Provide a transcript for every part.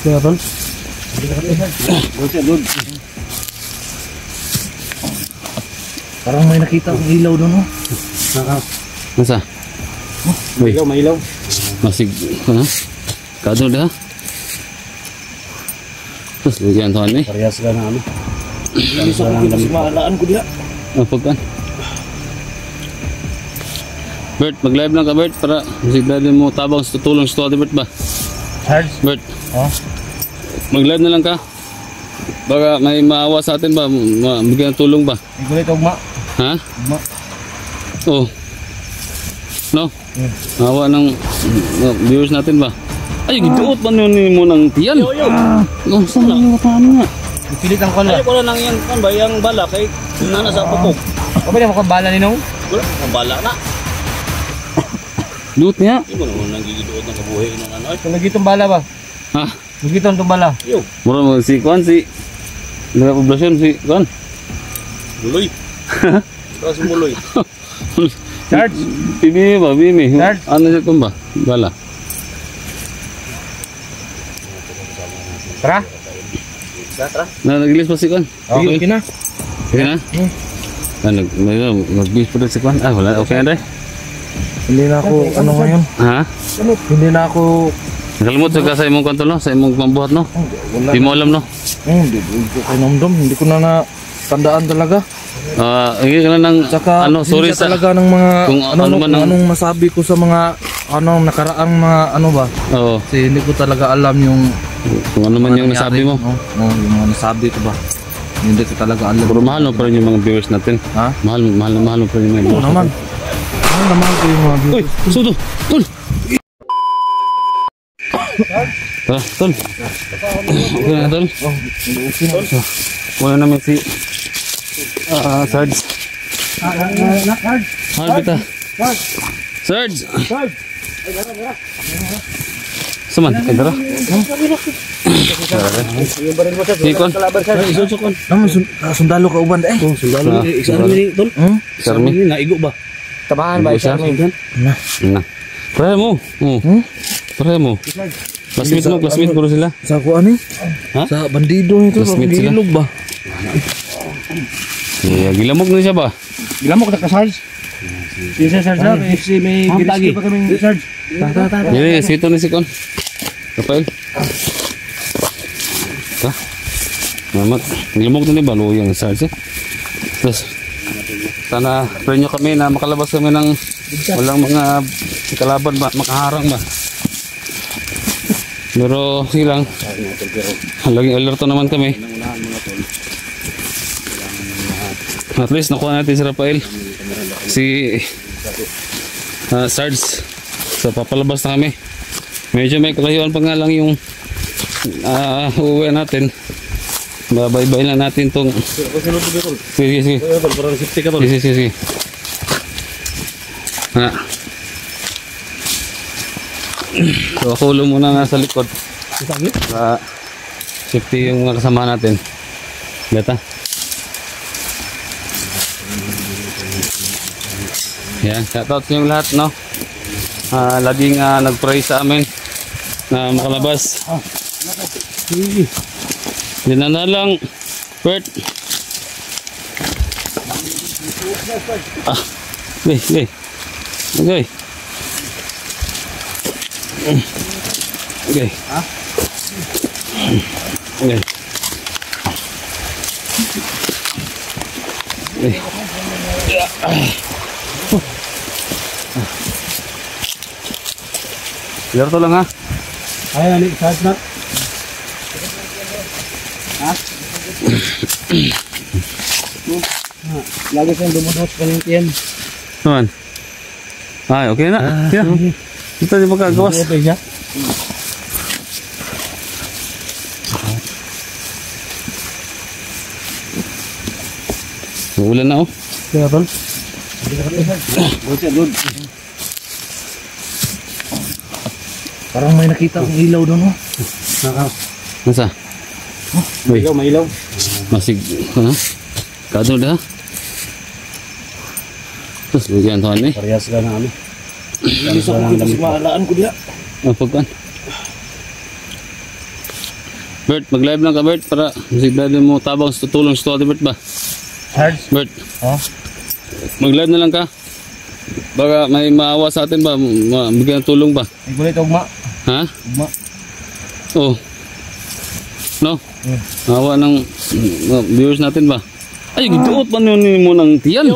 Kaya tol? Doon. Parang may nakita akong ilaw doon, no? Nasa? Uy, Mailaw. masig, ano? Kado dah. Terus lugian tuan ni. Parehas ka na ano. Hindi sa akin kasi maalaan ko diha. Apa kan? Bert, mag-live lang ka Bert para masig live mo tabang sa tutulong sa tuwa Bert ba? Charles? Bert, Oh? mag-live na lang ka. Baka may maawa sa atin ba? Bigyan ng tulong ba? Igulit ugma. Ha? Ugma. Oh. No? Maawa ng viewers natin ba? Ay, giduot ba nun mo ng tiyan? Oh, saan yung matahan nga? Pilit ang kon ba? Ay, wala nang yan kan ba yang bala kay nana sa pupok. Kapag na makabala ni Nong? Wala nang bala na. Duot niya? Di mo naman nangigiduot ng kabuhi ng ano. Kung nagitong bala ba? Ha? Nagitong itong bala. Yo, Mura mo si Kwan, si Nila Poblasyon, si Kwan. muloy. Terus muloy. Charles? Bimi ba, Bimi? Sir? Ano siya kung ba? Bala. Tara? Tara. Nagilis pa si Kwan? Okay na. Okay na? Mag-bis pa rin si Kwan? Ah, wala. Okay na rin? Hindi na ako, ano ngayon? Ha? Hindi na ako, Nakalimot sa sa imong kanto, no? Sa imong pambuhat, no? wala. Di mo alam, no? Hindi ko kay Nomdom. Hindi ko na natandaan talaga. Hindi ka na ng, Tsaka, ano, sorry hindi siya sa, talaga ng mga, kung ano, ano man kung ang- anong masabi ko sa mga, nakaraang mga, ano ba? oo, Kasi hindi ko talaga alam yung, kung ano man yung nasabi mo. Yung mga nasabi ko ba? Hindi ko talaga alam. Pero mahal mo pa rin yung mga viewers natin. Ha? Mahal mo pa rin yung mga Oo viewers naman. Ano naman ko yung mga Uy, viewers. sudo! Tol! Tara, Tol! Okay na, Tol? Okay na. Wala namin si Sarge. Mahal kita. Sarge! Saman, kaya Nikon? Isusukon. Sundalo ka uban eh. Oh, sundalo ni Iksar ni tol. Sarmi? Ni naigo ba? Tabahan ba, Iksar? Na. Na. Try mo. Try mo. Classmate ko sila. Sa kuan eh? Ha? Sa bandido ito. Sa Classmate sila? gilog ba? Yeah, gilamok na siya ba? Gilamok na ka-Sarge. Si Sarge na. Si may gilis pa kaming Sarge. Yan, sito ni si Kon. Rafael. Ha? Mamat. Gilamok na ni Balo yung Sarge. Tapos, sana pray nyo kami na makalabas kami ng walang mga kalaban ba, makaharang ba. Pero silang laging alerto naman kami. At least nakuha natin si Rafael, si Sarge. So papalabas na kami. Medyo may kakayuan pa nga lang yung uuwi natin. Babay-bay lang natin tong. Sige. Parang safety ka tol. Sige. So ako ulo muna nasa likod. Para safety yung mga kasama natin. Beta. Yan, shoutout sa inyong lahat, no? Laging nag-pray sa amin na makalabas. Yan na lang, Bert. Okay. Okay. Biar to lang ha. Ay ani Sarge na. Lagi kang dumudot pa ng tiyan. Naman. Ay, okay na. Kita di magkagawas. Okay siya. Ulan na oh. Kaya tol. Good. Parang may nakita akong ilaw doon, no? Nasa? Uy, Mailaw. masig, ano? Kado dah. Terus lugian tuan ni. Parehas ka na ano. Hindi sa akin kasi maalaan ko diha. Apa kan? Bert, mag-live lang ka Bert para mag-live mo tabang sa tutulong sa tuwa Bert ba? Sarge. Bert, Oh. mag-live na lang ka. Baka may maawa sa atin ba? Bigyan ng tulong ba? Ay gulit ugma. Ha? Ugma. Oo. No? Maawa ng viewers natin ba? Ay, giduot pa mo ng tiyan.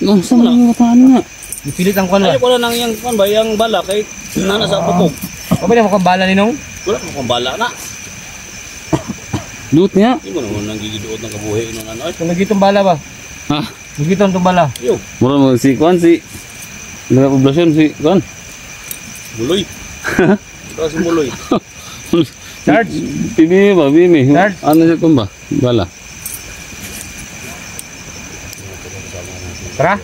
No, saan ang mataan nga? Ipilit ang kuan ba? Ay, wala nang yung kan ba, yung bala kay nana sa pupog. Kabila mo kang bala ninong? Wala mo kung bala na. Duot niya. Hindi mo naman nang gigiduot ng kabuhi nung ano. Ay, Kung nagitong bala ba? Ha? Nagitong itong bala. yo, Mura mo si Kwan, si mga poblasyon, si Kwan. buloy. Ito si buloy. Sarge. Bimi ba, Bimi? Sir? Ano siya kung ba? Bala. Tara.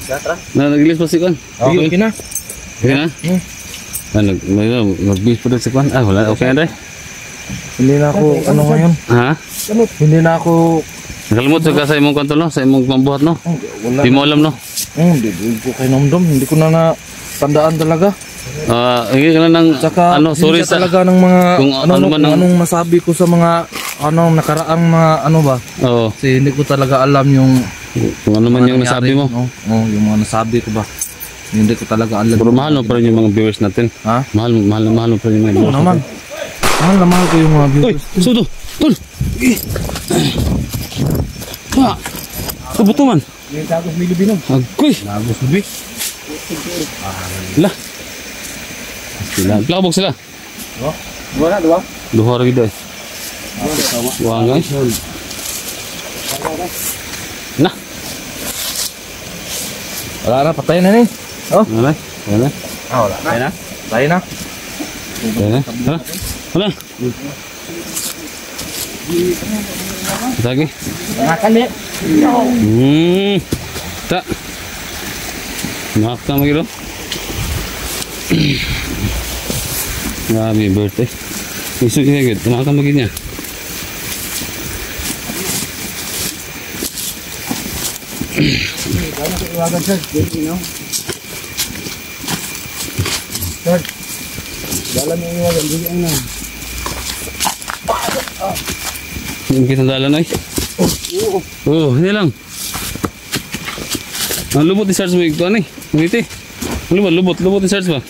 Tara. Nagilis pa si Kwan? Okay, okay na. Okay na? Nag-bis pa rin si Kwan? Ah, wala. Okay na rin. Hindi na ako, ano ngayon? Ha? Hindi na ako, Nakalimot ka sa imong kanto, no? Sa imong pambuhat, no? wala. Di mo alam, no? Hindi ko kay namdom. Hindi ko na natandaan talaga. Hindi ka lang ng, Tsaka, sorry hindi sa, talaga ng mga, kung ano man ang- anong masabi ko sa mga, nakaraang mga, ano ba? oo, Kasi hindi ko talaga alam yung, kung ano man yung nasabi mo. No? Oh, yung mga nasabi ko ba? Hindi ko talaga alam. Pero mahal mo pa rin yung mga viewers natin. Ha? Mahal mo pa rin yung mga Oo viewers naman. Mahal na mahal ko yung mga Uy, viewers. sudo! Tol! Ha! Kabuto man! Yung tagos may lubi nung. Agoy! Tagos lubi. La! Sila. Plakabog sila. Wala, diba? Duha rin dito eh. Wangay. Na! Wala na, patay na ni. Oh, Wala. Wala. Wala. Kaya na? patay na. Wala. Wala. Wala. Lagi. Makan eh. Ta. Maaf ka magilo. Grabe birthday. Gusto kita good. Tumakan magin niya. Iwagan Sarge. You know? Sarge. Dala mo iwagan. Bigyan na. Yung kitang dalan ay. Oh, hindi lang. Ang lubot ni Sarge mo ito ano eh. Ngiti. Ang lubot ni Sarge ba?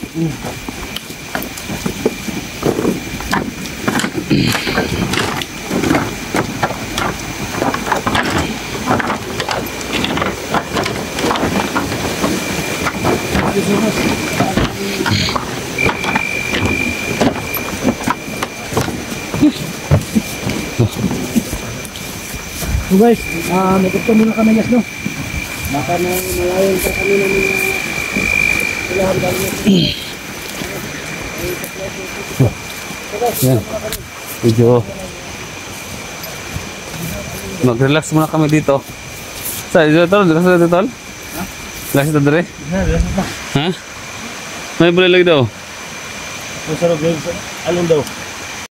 So guys, nagkita muna kami guys, no? Baka na malayon pa kami ng mga kailangan dali Yan. Medyo mag-relax muna kami dito. Sa dito tol, relax dito tol. Ha? Relax dito dire. Ha? May boleh lagi daw. Masarap guys. Alon daw?